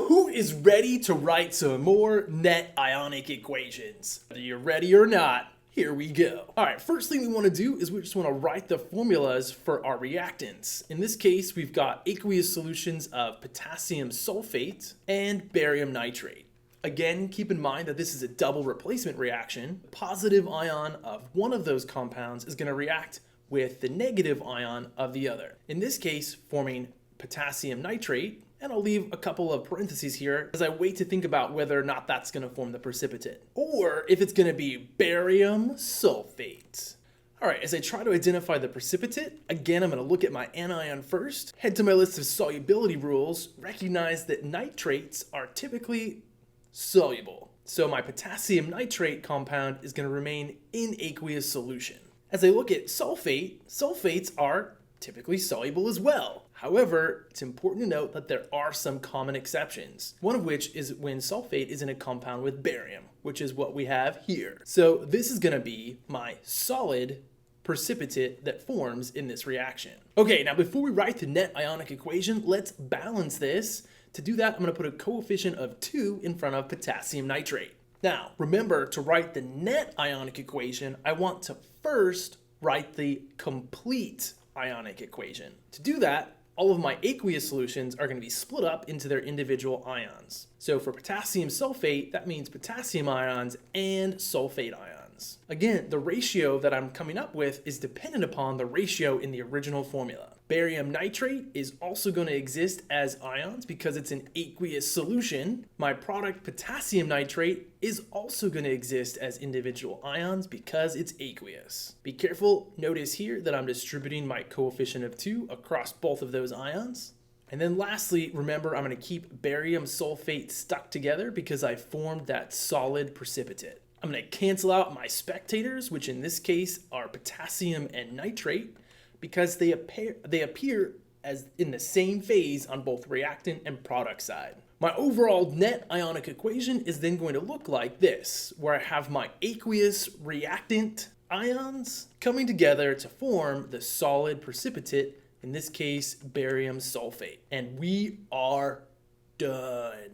So who is ready to write some more net-ionic equations? Whether you're ready or not, here we go. All right, first thing we want to do is we just want to write the formulas for our reactants. In this case, we've got aqueous solutions of potassium sulfate and barium nitrate. Again, keep in mind that this is a double replacement reaction. The positive ion of one of those compounds is going to react with the negative ion of the other. In this case, forming potassium nitrate, and I'll leave a couple of parentheses here as I wait to think about whether or not that's going to form the precipitate, or if it's going to be barium sulfate. All right, as I try to identify the precipitate, again, I'm going to look at my anion first, head to my list of solubility rules, recognize that nitrates are typically soluble. So my potassium nitrate compound is going to remain in aqueous solution. As I look at sulfate, sulfates are typically soluble as well. However, it's important to note that there are some common exceptions, one of which is when sulfate is in a compound with barium, which is what we have here. So this is going to be my solid precipitate that forms in this reaction. Okay, now before we write the net ionic equation, let's balance this. To do that, I'm going to put a coefficient of 2 in front of potassium nitrate. Now, remember, to write the net ionic equation, I want to first write the complete ionic equation. To do that, all of my aqueous solutions are going to be split up into their individual ions. So for potassium sulfate, that means potassium ions and sulfate ions. Again, the ratio that I'm coming up with is dependent upon the ratio in the original formula. Barium nitrate is also going to exist as ions because it's an aqueous solution. My product potassium nitrate is also going to exist as individual ions because it's aqueous. Be careful, notice here that I'm distributing my coefficient of 2 across both of those ions. And then lastly, remember, I'm going to keep barium sulfate stuck together because I formed that solid precipitate. I'm going to cancel out my spectators, which in this case are potassium and nitrate, because they appear as in the same phase on both reactant and product side. My overall net ionic equation is then going to look like this, where I have my aqueous reactant ions coming together to form the solid precipitate, in this case barium sulfate. And we are done.